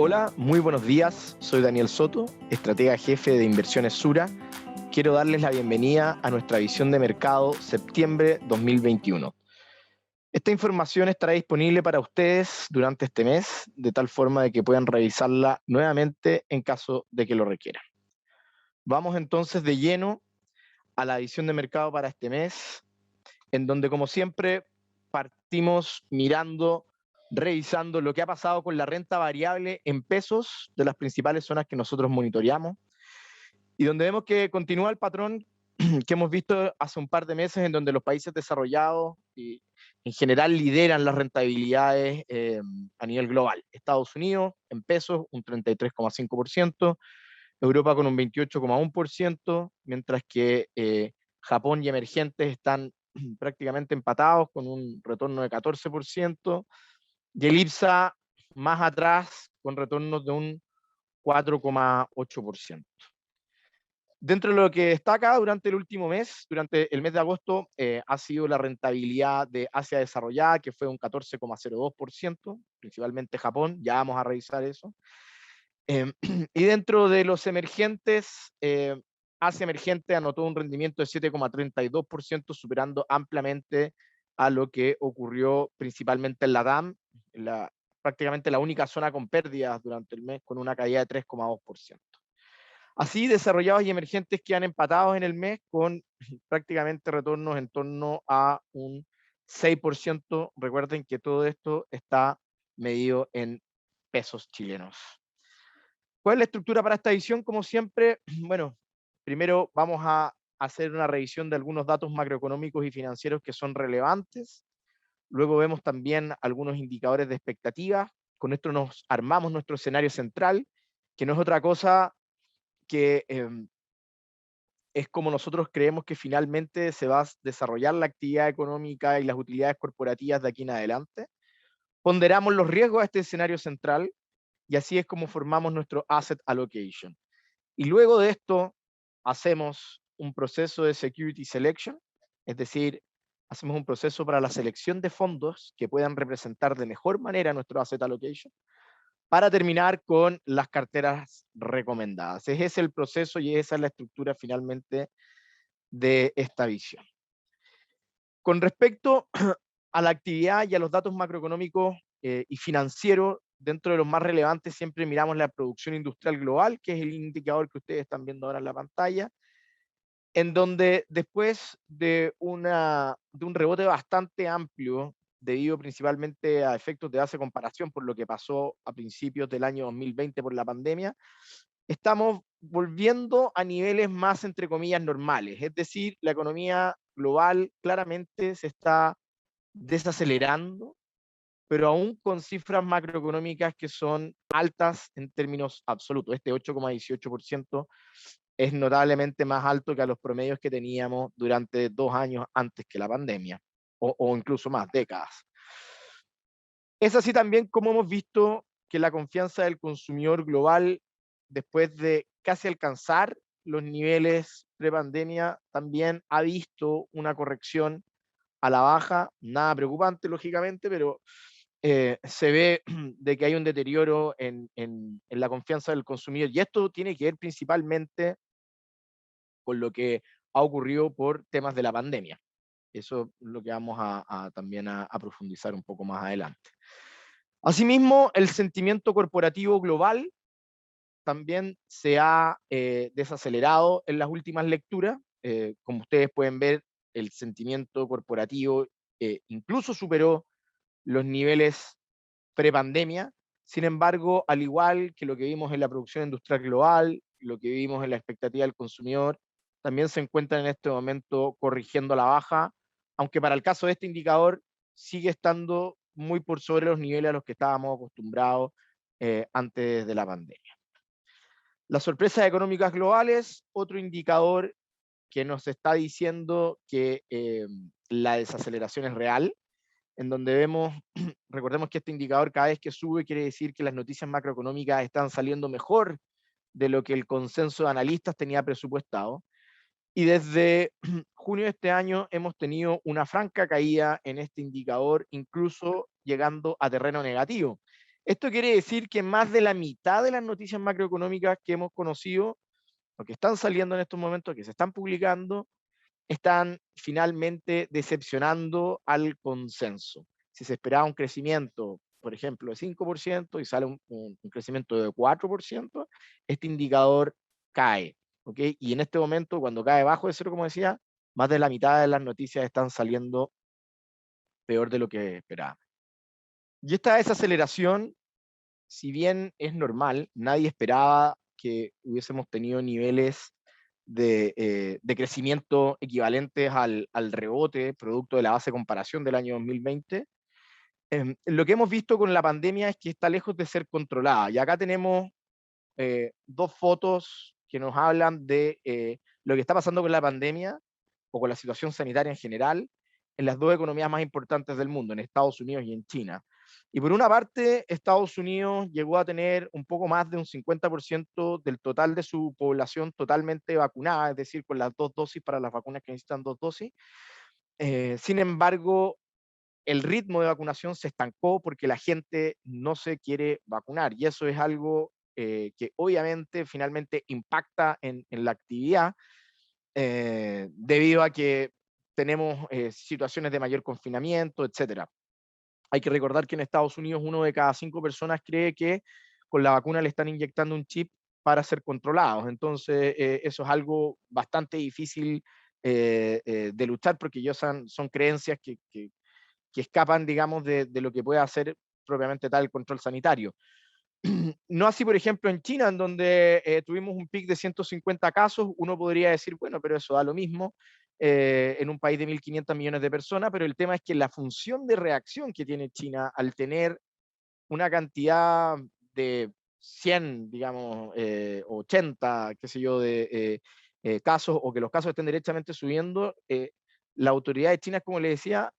Hola, muy buenos días. Soy Daniel Soto, estratega jefe de Inversiones Sura. Quiero darles la bienvenida a nuestra visión de mercado septiembre 2021. Esta información estará disponible para ustedes durante este mes, de tal forma de que puedan revisarla nuevamente en caso de que lo requieran. Vamos entonces de lleno a la visión de mercado para este mes, en donde, como siempre, partimos revisando lo que ha pasado con la renta variable en pesos de las principales zonas que nosotros monitoreamos, y donde vemos que continúa el patrón que hemos visto hace un par de meses, en donde los países desarrollados y en general lideran las rentabilidades a nivel global. Estados Unidos en pesos un 33,5%, Europa con un 28,1%, mientras que Japón y emergentes están prácticamente empatados con un retorno de 14%, y el IPSA más atrás con retornos de un 4,8%. Dentro de lo que destaca durante el último mes, durante el mes de agosto, ha sido la rentabilidad de Asia desarrollada, que fue un 14,02%, principalmente Japón, ya vamos a revisar eso. Y dentro de los emergentes, Asia emergente anotó un rendimiento de 7,32%, superando ampliamente a lo que ocurrió principalmente en la DAM, prácticamente la única zona con pérdidas durante el mes, con una caída de 3,2%. Así, desarrollados y emergentes quedan empatados en el mes con prácticamente retornos en torno a un 6%. Recuerden que todo esto está medido en pesos chilenos. ¿Cuál es la estructura para esta edición? Como siempre, bueno, primero vamos a hacer una revisión de algunos datos macroeconómicos y financieros que son relevantes. Luego vemos también algunos indicadores de expectativa. Con esto nos armamos nuestro escenario central, que no es otra cosa que es como nosotros creemos que finalmente se va a desarrollar la actividad económica y las utilidades corporativas de aquí en adelante. Ponderamos los riesgos a este escenario central y así es como formamos nuestro asset allocation. Y luego de esto hacemos un proceso de security selection, es decir, hacemos un proceso para la selección de fondos que puedan representar de mejor manera nuestro asset allocation, para terminar con las carteras recomendadas. Ese es el proceso y esa es la estructura finalmente de esta visión. Con respecto a la actividad y a los datos macroeconómicos y financieros, dentro de los más relevantes siempre miramos la producción industrial global, que es el indicador que ustedes están viendo ahora en la pantalla, en donde después de un rebote bastante amplio, debido principalmente a efectos de base comparación por lo que pasó a principios del año 2020 por la pandemia, estamos volviendo a niveles más, entre comillas, normales. Es decir, la economía global claramente se está desacelerando, pero aún con cifras macroeconómicas que son altas en términos absolutos. Este 8,18% es notablemente más alto que a los promedios que teníamos durante 2 años antes que la pandemia, o incluso más, décadas. Es así también como hemos visto que la confianza del consumidor global, después de casi alcanzar los niveles pre-pandemia, también ha visto una corrección a la baja, nada preocupante lógicamente, pero se ve de que hay un deterioro en la confianza del consumidor, y esto tiene que ver principalmente con lo que ha ocurrido por temas de la pandemia. Eso es lo que vamos también a profundizar un poco más adelante. Asimismo, el sentimiento corporativo global también se ha desacelerado en las últimas lecturas. Como ustedes pueden ver, el sentimiento corporativo incluso superó los niveles prepandemia. Sin embargo, al igual que lo que vimos en la producción industrial global, lo que vimos en la expectativa del consumidor, también se encuentra en este momento corrigiendo a la baja, aunque para el caso de este indicador sigue estando muy por sobre los niveles a los que estábamos acostumbrados antes de la pandemia. Las sorpresas económicas globales, otro indicador que nos está diciendo que la desaceleración es real, en donde vemos, recordemos que este indicador cada vez que sube quiere decir que las noticias macroeconómicas están saliendo mejor de lo que el consenso de analistas tenía presupuestado, y desde junio de este año hemos tenido una franca caída en este indicador, incluso llegando a terreno negativo. Esto quiere decir que más de la mitad de las noticias macroeconómicas que hemos conocido, o que están saliendo en estos momentos, que se están publicando, están finalmente decepcionando al consenso. Si se esperaba un crecimiento, por ejemplo, de 5% y sale un crecimiento de 4%, este indicador cae. ¿Ok? Y en este momento, cuando cae bajo de cero, como decía, más de la mitad de las noticias están saliendo peor de lo que esperaba. Y esta desaceleración, si bien es normal, nadie esperaba que hubiésemos tenido niveles de crecimiento equivalentes al rebote producto de la base de comparación del año 2020. Lo que hemos visto con la pandemia es que está lejos de ser controlada. Y acá tenemos dos fotos que nos hablan de lo que está pasando con la pandemia o con la situación sanitaria en general en las dos economías más importantes del mundo, en Estados Unidos y en China. Y por una parte, Estados Unidos llegó a tener un poco más de un 50% del total de su población totalmente vacunada, es decir, con las dos dosis para las vacunas que necesitan dos dosis. Sin embargo, el ritmo de vacunación se estancó porque la gente no se quiere vacunar y eso es algo que obviamente finalmente impacta en la actividad debido a que tenemos situaciones de mayor confinamiento, etcétera. Hay que recordar que en Estados Unidos 1 de cada 5 personas cree que con la vacuna le están inyectando un chip para ser controlados. Entonces, eso es algo bastante difícil de luchar porque ellos son creencias que escapan, digamos, de lo que puede hacer propiamente tal el control sanitario. No así, por ejemplo, en China, en donde tuvimos un pic de 150 casos, uno podría decir, bueno, pero eso da lo mismo en un país de 1.500 millones de personas, pero el tema es que la función de reacción que tiene China al tener una cantidad de 100, digamos, 80, qué sé yo, de casos, o que los casos estén derechamente subiendo, la autoridad de China, como le decía,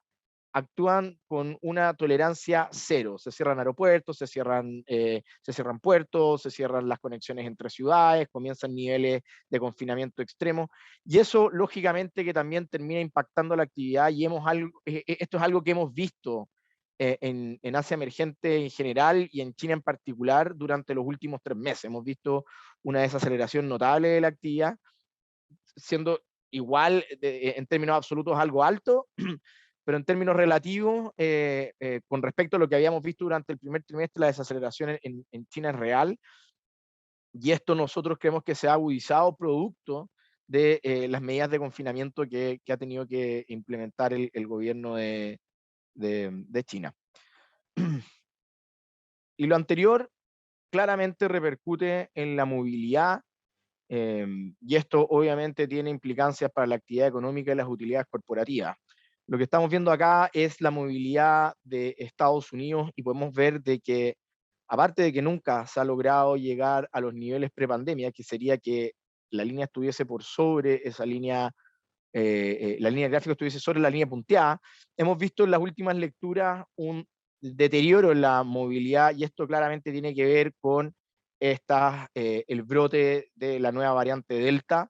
actúan con una tolerancia cero. Se cierran aeropuertos, se cierran puertos, se cierran las conexiones entre ciudades, comienzan niveles de confinamiento extremo. Y eso, lógicamente, que también termina impactando la actividad y esto es algo que hemos visto en Asia emergente en general y en China en particular durante los últimos 3 meses. Hemos visto una desaceleración notable de la actividad, siendo igual en términos absolutos algo alto, pero en términos relativos, con respecto a lo que habíamos visto durante el primer trimestre, la desaceleración en China es real, y esto nosotros creemos que se ha agudizado producto de las medidas de confinamiento que ha tenido que implementar el gobierno de China. Y lo anterior claramente repercute en la movilidad, y esto obviamente tiene implicancias para la actividad económica y las utilidades corporativas. Lo que estamos viendo acá es la movilidad de Estados Unidos y podemos ver de que, aparte de que nunca se ha logrado llegar a los niveles prepandemia, que sería que la línea estuviese por sobre esa línea, la línea gráfica estuviese sobre la línea punteada, hemos visto en las últimas lecturas un deterioro en la movilidad y esto claramente tiene que ver con el brote de la nueva variante Delta.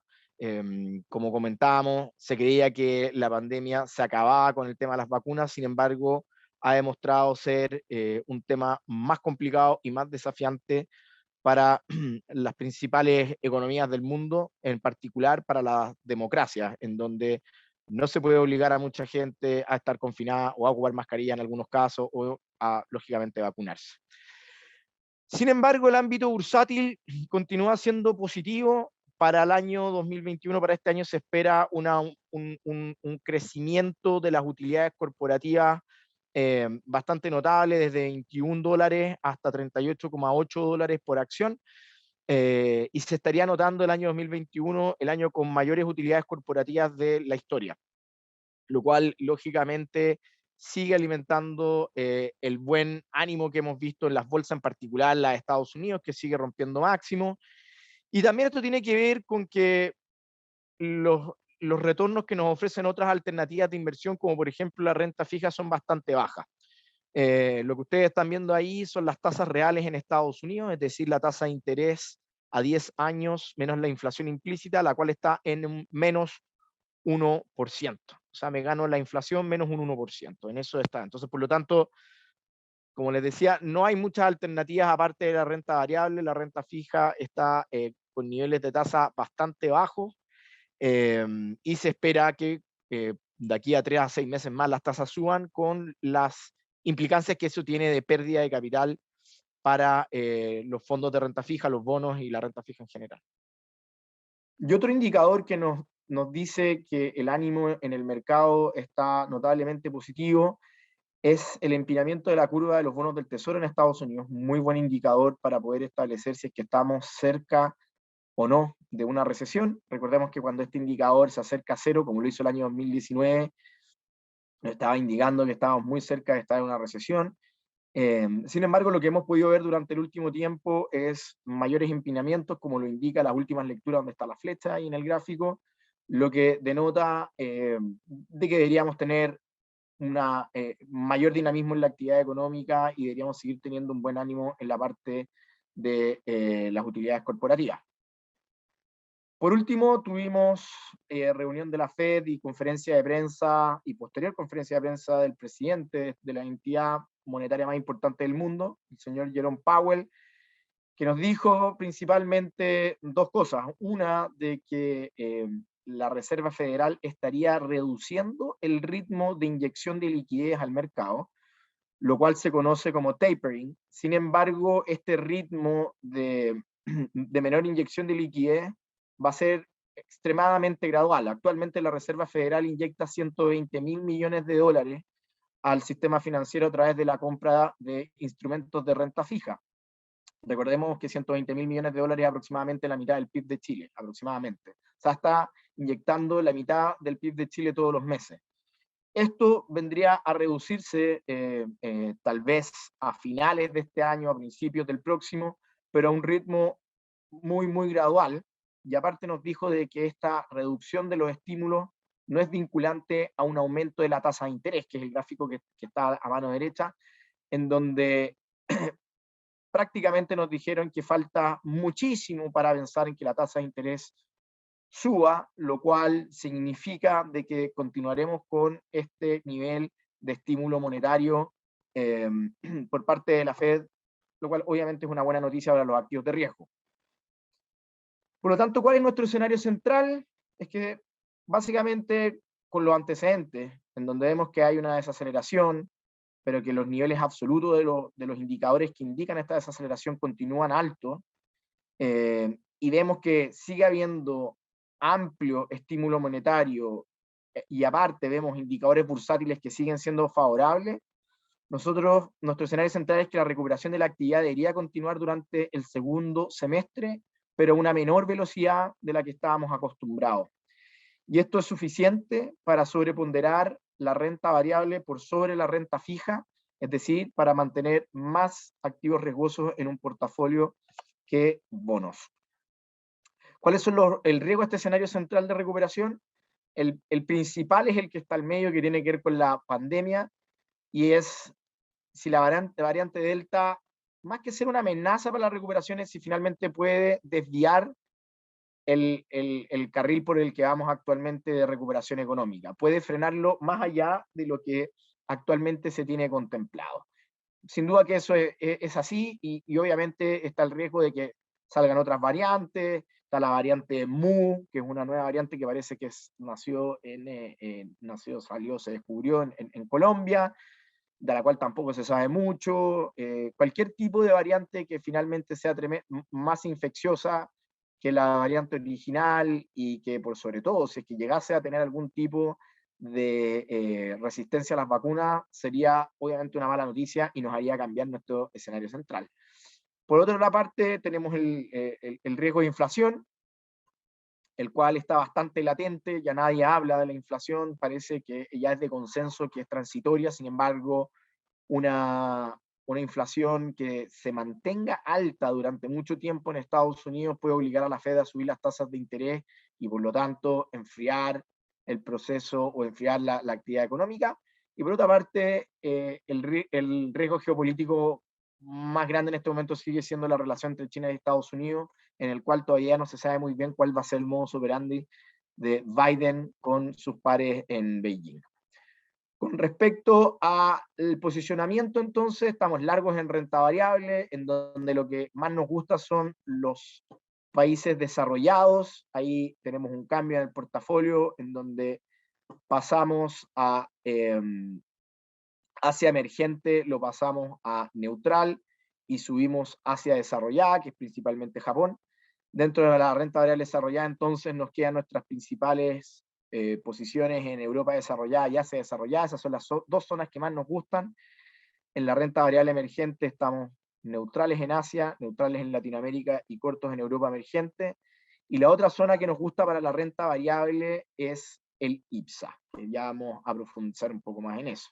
Como comentábamos, se creía que la pandemia se acababa con el tema de las vacunas, sin embargo, ha demostrado ser un tema más complicado y más desafiante para las principales economías del mundo, en particular para las democracias, en donde no se puede obligar a mucha gente a estar confinada o a ocupar mascarilla en algunos casos o a, lógicamente, vacunarse. Sin embargo, el ámbito bursátil continúa siendo positivo. Para el año 2021, para este año, se espera un crecimiento de las utilidades corporativas bastante notable, desde $21 hasta $38,8 por acción. Y se estaría notando el año 2021 el año con mayores utilidades corporativas de la historia, lo cual lógicamente sigue alimentando el buen ánimo que hemos visto en las bolsas, en particular la de Estados Unidos, que sigue rompiendo máximo. Y también esto tiene que ver con que los retornos que nos ofrecen otras alternativas de inversión, como por ejemplo la renta fija, son bastante bajas. Lo que ustedes están viendo ahí son las tasas reales en Estados Unidos, es decir, la tasa de interés a 10 años menos la inflación implícita, la cual está en un menos 1%. O sea, me gano la inflación menos un 1%. En eso está. Entonces, por lo tanto, como les decía, no hay muchas alternativas aparte de la renta variable. La renta fija está con niveles de tasa bastante bajos, y se espera que de aquí a 3 a 6 meses más las tasas suban, con las implicancias que eso tiene de pérdida de capital para los fondos de renta fija, los bonos y la renta fija en general. Y otro indicador que nos dice que el ánimo en el mercado está notablemente positivo es el empinamiento de la curva de los bonos del Tesoro en Estados Unidos. Muy buen indicador para poder establecer si es que estamos cerca o no de una recesión. Recordemos que cuando este indicador se acerca a cero, como lo hizo el año 2019, nos estaba indicando que estábamos muy cerca de estar en una recesión. Sin embargo, lo que hemos podido ver durante el último tiempo es mayores empinamientos, como lo indica las últimas lecturas donde está la flecha ahí en el gráfico, lo que denota de que deberíamos tener una mayor dinamismo en la actividad económica y deberíamos seguir teniendo un buen ánimo en la parte de las utilidades corporativas. Por último, tuvimos reunión de la Fed y conferencia de prensa y posterior conferencia de prensa del presidente de la entidad monetaria más importante del mundo, el señor Jerome Powell, que nos dijo principalmente dos cosas. Una, de que la Reserva Federal estaría reduciendo el ritmo de inyección de liquidez al mercado, lo cual se conoce como tapering. Sin embargo, este ritmo de menor inyección de liquidez va a ser extremadamente gradual. Actualmente la Reserva Federal inyecta 120.000 millones de dólares al sistema financiero a través de la compra de instrumentos de renta fija. Recordemos que 120.000 millones de dólares es aproximadamente la mitad del PIB de Chile, aproximadamente. O sea, está inyectando la mitad del PIB de Chile todos los meses. Esto vendría a reducirse tal vez a finales de este año, a principios del próximo, pero a un ritmo muy, muy gradual. Y aparte nos dijo de que esta reducción de los estímulos no es vinculante a un aumento de la tasa de interés, que es el gráfico que está a mano derecha, en donde prácticamente nos dijeron que falta muchísimo para pensar en que la tasa de interés suba, lo cual significa de que continuaremos con este nivel de estímulo monetario por parte de la Fed, lo cual obviamente es una buena noticia para los activos de riesgo. Por lo tanto, ¿cuál es nuestro escenario central? Es que básicamente con los antecedentes, en donde vemos que hay una desaceleración, pero que los niveles absolutos de los indicadores que indican esta desaceleración continúan altos, y vemos que sigue habiendo amplio estímulo monetario y aparte vemos indicadores bursátiles que siguen siendo favorables, nuestro escenario central es que la recuperación de la actividad debería continuar durante el segundo semestre, pero a una menor velocidad de la que estábamos acostumbrados. Y esto es suficiente para sobreponderar la renta variable por sobre la renta fija, es decir, para mantener más activos riesgosos en un portafolio que bonos. ¿Cuáles son el riesgo de este escenario central de recuperación? El principal es el que está al medio, que tiene que ver con la pandemia, y es si la variante Delta, más que ser una amenaza para la recuperación, es si finalmente puede desviar el carril por el que vamos actualmente de recuperación económica. Puede frenarlo más allá de lo que actualmente se tiene contemplado. Sin duda que eso es así, y obviamente está el riesgo de que salgan otras variantes. Está la variante Mu, que es una nueva variante que parece que se descubrió en Colombia, de la cual tampoco se sabe mucho. Cualquier tipo de variante que finalmente sea más infecciosa que la variante original, y que por sobre todo, si es que llegase a tener algún tipo de resistencia a las vacunas, sería obviamente una mala noticia y nos haría cambiar nuestro escenario central. Por otra parte, tenemos el riesgo de inflación, el cual está bastante latente. Ya nadie habla de la inflación, parece que ya es de consenso que es transitoria. Sin embargo, una inflación que se mantenga alta durante mucho tiempo en Estados Unidos puede obligar a la Fed a subir las tasas de interés y por lo tanto enfriar el proceso o enfriar la actividad económica. Y por otra parte, el riesgo geopolítico más grande en este momento sigue siendo la relación entre China y Estados Unidos, en el cual todavía no se sabe muy bien cuál va a ser el modus operandi de Biden con sus pares en Beijing. Con respecto al posicionamiento, entonces, estamos largos en renta variable, en donde lo que más nos gusta son los países desarrollados. Ahí tenemos un cambio en el portafolio, en donde pasamos a Asia emergente, lo pasamos a neutral, y subimos Asia desarrollada, que es principalmente Japón. Dentro de la renta variable desarrollada, entonces, nos quedan nuestras principales posiciones en Europa desarrollada y Asia desarrollada. Esas son las dos zonas que más nos gustan. En la renta variable emergente estamos neutrales en Asia, neutrales en Latinoamérica y cortos en Europa emergente. Y la otra zona que nos gusta para la renta variable es el IPSA, que ya vamos a profundizar un poco más en eso.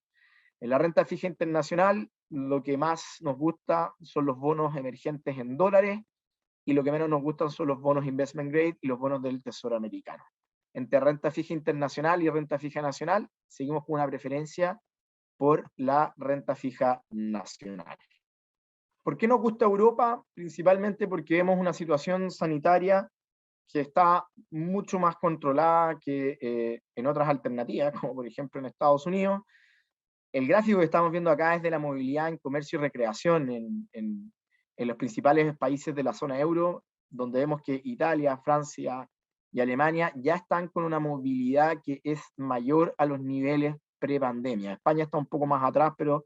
En la renta fija internacional, lo que más nos gusta son los bonos emergentes en dólares, y lo que menos nos gustan son los bonos investment grade y los bonos del Tesoro americano. Entre renta fija internacional y renta fija nacional, seguimos con una preferencia por la renta fija nacional. ¿Por qué nos gusta Europa? Principalmente porque vemos una situación sanitaria que está mucho más controlada que en otras alternativas, como por ejemplo en Estados Unidos. El gráfico que estamos viendo acá es de la movilidad en comercio y recreación en los principales países de la zona euro, donde vemos que Italia, Francia y Alemania ya están con una movilidad que es mayor a los niveles pre-pandemia. España está un poco más atrás, pero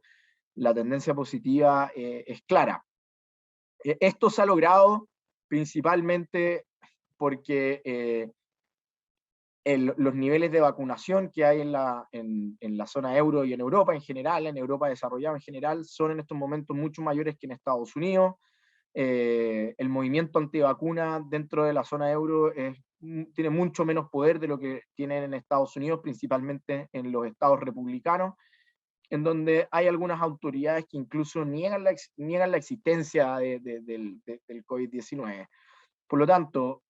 la tendencia positiva es clara. Esto se ha logrado principalmente porque los niveles de vacunación que hay en la zona euro y en Europa en general, en Europa desarrollada en general, son en estos momentos mucho mayores que en Estados Unidos. El movimiento antivacuna dentro de la zona euro tiene mucho menos poder de lo que tienen en Estados Unidos, principalmente en los estados republicanos, en donde hay algunas autoridades que incluso niegan la existencia del COVID-19. Por lo tanto,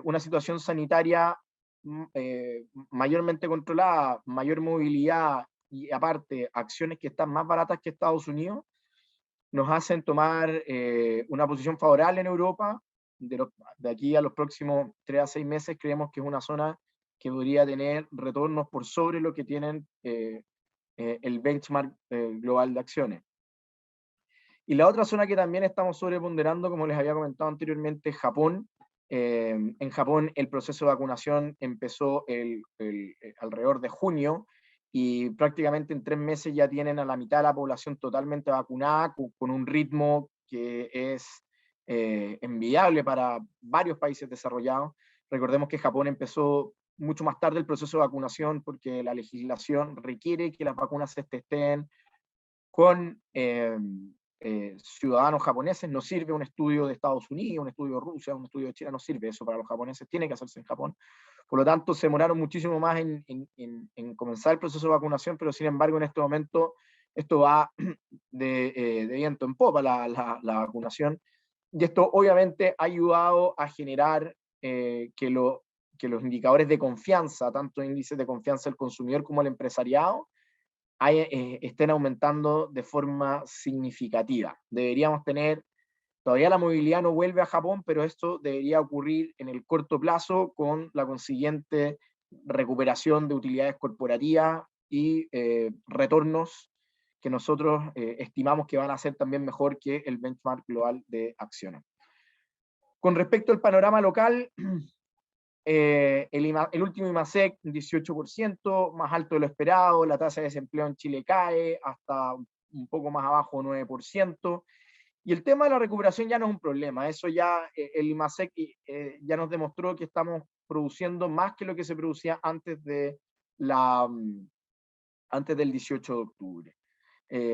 una situación sanitaria mayormente controlada, mayor movilidad y aparte acciones que están más baratas que Estados Unidos, nos hacen tomar una posición favorable en Europa. De aquí a los próximos 3 a 6 meses creemos que es una zona que podría tener retornos por sobre lo que tienen el benchmark global de acciones. Y la otra zona que también estamos sobreponderando, como les había comentado anteriormente, es Japón. En Japón el proceso de vacunación empezó alrededor de junio, y prácticamente en 3 meses ya tienen a la mitad de la población totalmente vacunada, con un ritmo que es envidiable para varios países desarrollados. Recordemos que Japón empezó mucho más tarde el proceso de vacunación porque la legislación requiere que las vacunas se testen con ciudadanos japoneses. No sirve un estudio de Estados Unidos, un estudio de Rusia, un estudio de China, no sirve eso para los japoneses, tiene que hacerse en Japón. Por lo tanto, se demoraron muchísimo más en comenzar el proceso de vacunación, pero sin embargo en este momento esto va de viento en popa, la vacunación, y esto obviamente ha ayudado a generar que los indicadores de confianza, tanto índices de confianza del consumidor como el empresariado, estén aumentando de forma significativa. Deberíamos tener, todavía la movilidad no vuelve a Japón, pero esto debería ocurrir en el corto plazo con la consiguiente recuperación de utilidades corporativas y retornos que nosotros estimamos que van a ser también mejor que el benchmark global de acciones. Con respecto al panorama local, el último IMASEC, 18%, más alto de lo esperado. La tasa de desempleo en Chile cae hasta un poco más abajo, 9%. Y el tema de la recuperación ya no es un problema. Eso ya, el IMASEC ya nos demostró que estamos produciendo más que lo que se producía antes del 18 de octubre.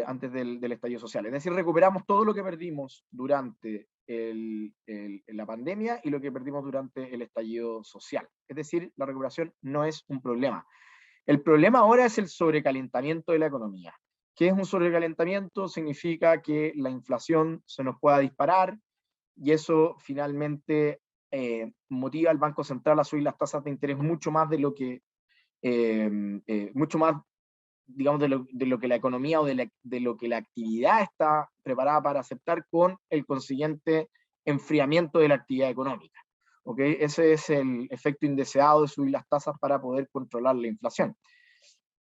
Antes del estallido social. Es decir, recuperamos todo lo que perdimos durante la pandemia y lo que perdimos durante el estallido social. Es decir, la recuperación no es un problema. El problema ahora es el sobrecalentamiento de la economía. ¿Qué es un sobrecalentamiento? Significa que la inflación se nos pueda disparar, y eso finalmente motiva al Banco Central a subir las tasas de interés mucho más de lo que mucho más, digamos, de lo que la economía o de lo que la actividad está preparada para aceptar, con el consiguiente enfriamiento de la actividad económica. ¿Okay? Ese es el efecto indeseado de subir las tasas para poder controlar la inflación.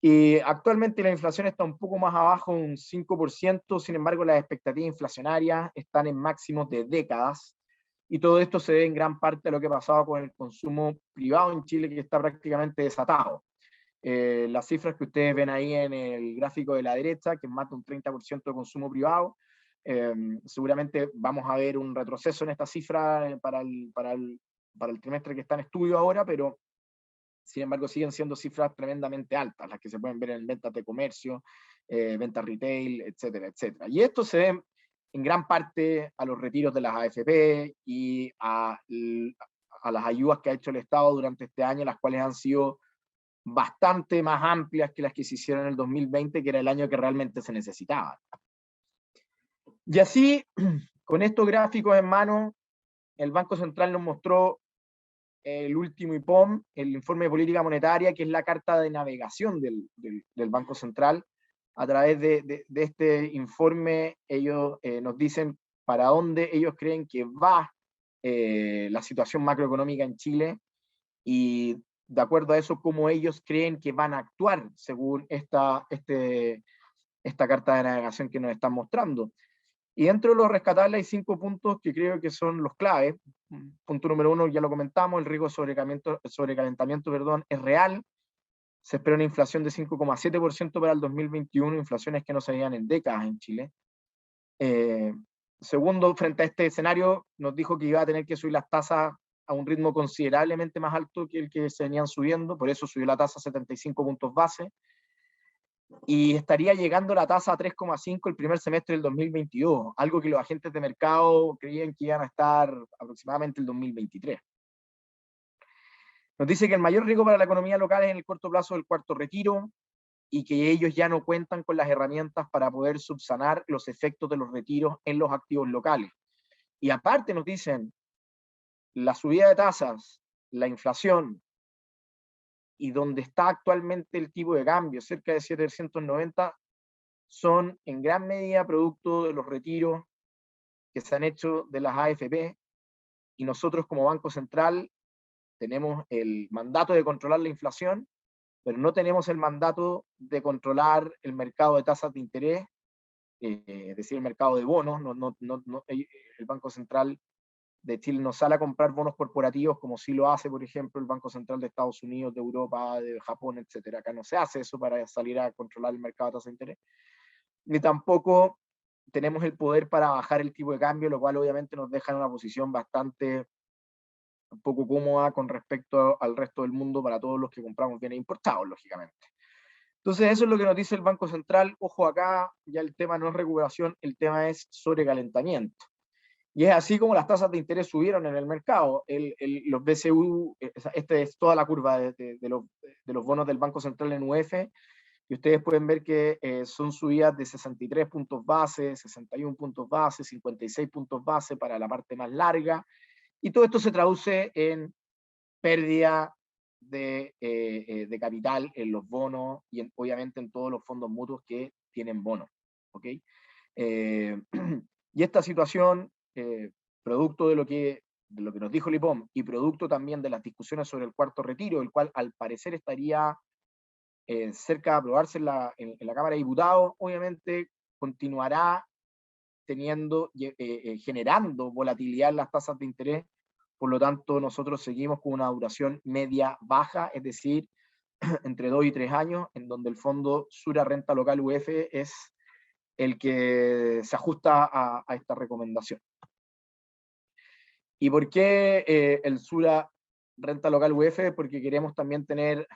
Y actualmente la inflación está un poco más abajo, un 5%, sin embargo las expectativas inflacionarias están en máximos de décadas, y todo esto se debe en gran parte a lo que ha pasado con el consumo privado en Chile, que está prácticamente desatado. Las cifras que ustedes ven ahí en el gráfico de la derecha, que es más de un 30% de consumo privado, seguramente vamos a ver un retroceso en esta cifra para el trimestre que está en estudio ahora, pero sin embargo siguen siendo cifras tremendamente altas, las que se pueden ver en ventas de comercio, ventas retail, etcétera, etcétera. Y esto se ve en gran parte a los retiros de las AFP y a las ayudas que ha hecho el Estado durante este año, las cuales han sido bastante más amplias que las que se hicieron en el 2020, que era el año que realmente se necesitaba. Y así, con estos gráficos en mano, el Banco Central nos mostró el último IPOM, el informe de política monetaria, que es la carta de navegación del Banco Central. A través de este informe, ellos nos dicen para dónde ellos creen que va la situación macroeconómica en Chile, y de acuerdo a eso, cómo ellos creen que van a actuar según esta carta de navegación que nos están mostrando. Y dentro de los rescatables hay 5 puntos que creo que son los claves. Punto número 1, ya lo comentamos, el riesgo de sobrecalentamiento, es real. Se espera una inflación de 5,7% para el 2021, inflaciones que no se veían en décadas en Chile. Segundo, frente a este escenario, nos dijo que iba a tener que subir las tasas a un ritmo considerablemente más alto que el que se venían subiendo, por eso subió la tasa a 75 puntos base, y estaría llegando la tasa a 3,5 el primer semestre del 2022, algo que los agentes de mercado creían que iban a estar aproximadamente el 2023. Nos dice que el mayor riesgo para la economía local es en el corto plazo del cuarto retiro, y que ellos ya no cuentan con las herramientas para poder subsanar los efectos de los retiros en los activos locales. Y aparte nos dicen, la subida de tasas, la inflación, y donde está actualmente el tipo de cambio, cerca de 790, son en gran medida producto de los retiros que se han hecho de las AFP, y nosotros como Banco Central tenemos el mandato de controlar la inflación, pero no tenemos el mandato de controlar el mercado de tasas de interés, es decir, el mercado de bonos. El Banco Central de Chile no sale a comprar bonos corporativos como sí lo hace, por ejemplo, el Banco Central de Estados Unidos, de Europa, de Japón, etcétera. Acá no se hace eso para salir a controlar el mercado de tasas de interés. Ni tampoco tenemos el poder para bajar el tipo de cambio, lo cual obviamente nos deja en una posición bastante poco cómoda con respecto al resto del mundo para todos los que compramos bienes importados, lógicamente. Entonces eso es lo que nos dice el Banco Central. Ojo acá, ya el tema no es recuperación, el tema es sobrecalentamiento. Y es así como las tasas de interés subieron en el mercado. Los BCU, esta es toda la curva de los bonos del Banco Central en UF, y ustedes pueden ver que son subidas de 63 puntos base, 61 puntos base, 56 puntos base para la parte más larga, y todo esto se traduce en pérdida de capital en los bonos y obviamente en todos los fondos mutuos que tienen bonos. ¿Okay? Y esta situación, producto de lo que nos dijo el IPOM y producto también de las discusiones sobre el cuarto retiro, el cual al parecer estaría cerca de aprobarse en la Cámara de Diputados, obviamente continuará generando volatilidad en las tasas de interés. Por lo tanto, nosotros seguimos con una duración media baja, es decir, entre 2 y 3 años, en donde el fondo Sura Renta Local UF es el que se ajusta a esta recomendación. ¿Y por qué el Sura Renta Local UF? Porque queremos también tener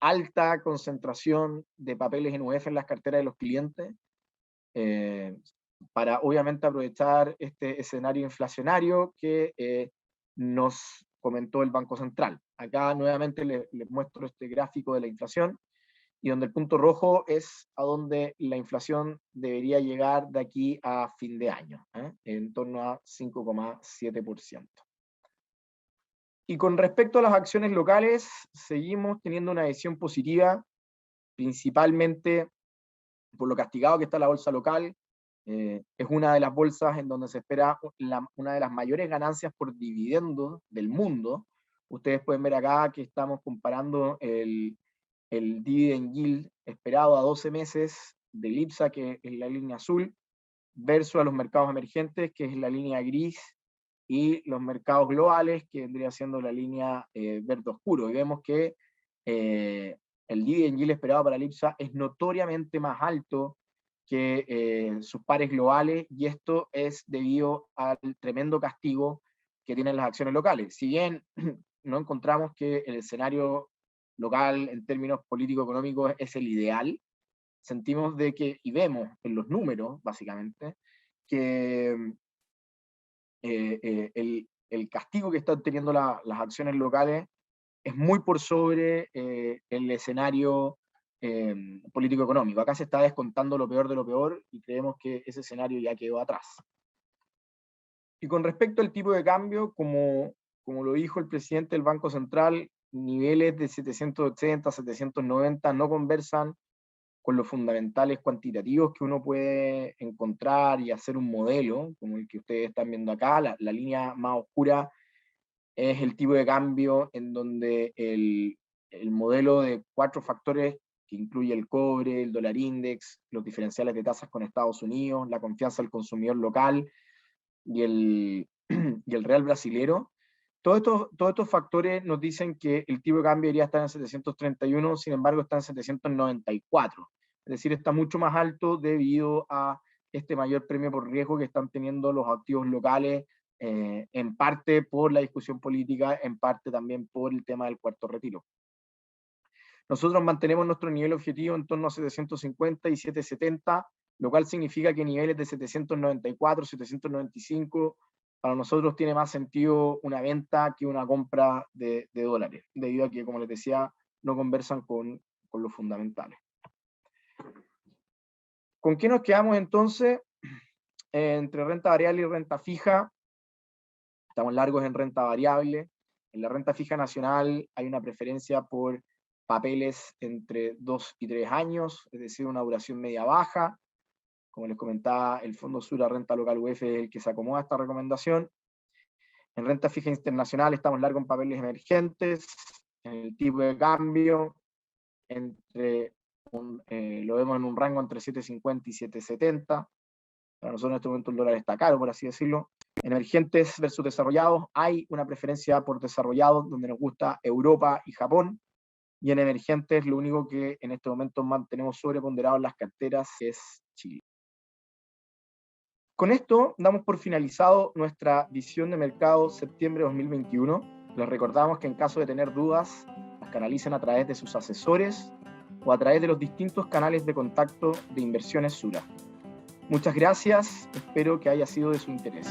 alta concentración de papeles en UF en las carteras de los clientes, para obviamente aprovechar este escenario inflacionario que nos comentó el Banco Central. Acá nuevamente les muestro este gráfico de la inflación, y donde el punto rojo es a donde la inflación debería llegar de aquí a fin de año, en torno a 5,7%. Y con respecto a las acciones locales, seguimos teniendo una visión positiva, principalmente por lo castigado que está la bolsa local. Es una de las bolsas en donde se espera una de las mayores ganancias por dividendos del mundo. Ustedes pueden ver acá que estamos comparando el dividend yield esperado a 12 meses del IPSA, que es la línea azul, versus a los mercados emergentes, que es la línea gris, y los mercados globales, que vendría siendo la línea verde oscuro. Y vemos que el dividend yield esperado para el IPSA es notoriamente más alto que sus pares globales, y esto es debido al tremendo castigo que tienen las acciones locales. Si bien no encontramos que el escenario local en términos político-económicos es el ideal, sentimos de que, y vemos en los números, básicamente, que el castigo que están teniendo las acciones locales es muy por sobre el escenario político-económico. Acá se está descontando lo peor de lo peor y creemos que ese escenario ya quedó atrás. Y con respecto al tipo de cambio, como lo dijo el presidente del Banco Central, niveles de 780, 790 no conversan con los fundamentales cuantitativos que uno puede encontrar y hacer un modelo, como el que ustedes están viendo acá. La línea más oscura es el tipo de cambio en donde el modelo de 4 factores, que incluye el cobre, el dólar index, los diferenciales de tasas con Estados Unidos, la confianza del consumidor local y el real brasilero, todos estos factores nos dicen que el tipo de cambio debería estar en 731, sin embargo está en 794. Es decir, está mucho más alto debido a este mayor premio por riesgo que están teniendo los activos locales, en parte por la discusión política, en parte también por el tema del cuarto retiro. Nosotros mantenemos nuestro nivel objetivo en torno a 750 y 770, lo cual significa que niveles de 794, 795, para nosotros tiene más sentido una venta que una compra de dólares, debido a que, como les decía, no conversan con los fundamentales. ¿Con qué nos quedamos entonces? Entre renta variable y renta fija, estamos largos en renta variable. En la renta fija nacional hay una preferencia por papeles entre 2 y 3 años, es decir, una duración media-baja. Como les comentaba, el Fondo Sura Renta Local UF es el que se acomoda a esta recomendación. En renta fija internacional estamos largos en papeles emergentes. En el tipo de cambio, lo vemos en un rango entre 7.50 y 7.70. Para nosotros en este momento el dólar está caro, por así decirlo. En emergentes versus desarrollados hay una preferencia por desarrollados, donde nos gusta Europa y Japón. Y en emergentes lo único que en este momento mantenemos sobreponderado en las carteras es Chile. Con esto damos por finalizado nuestra visión de mercado septiembre 2021. Les recordamos que en caso de tener dudas, las canalicen a través de sus asesores o a través de los distintos canales de contacto de Inversiones Sura. Muchas gracias, espero que haya sido de su interés.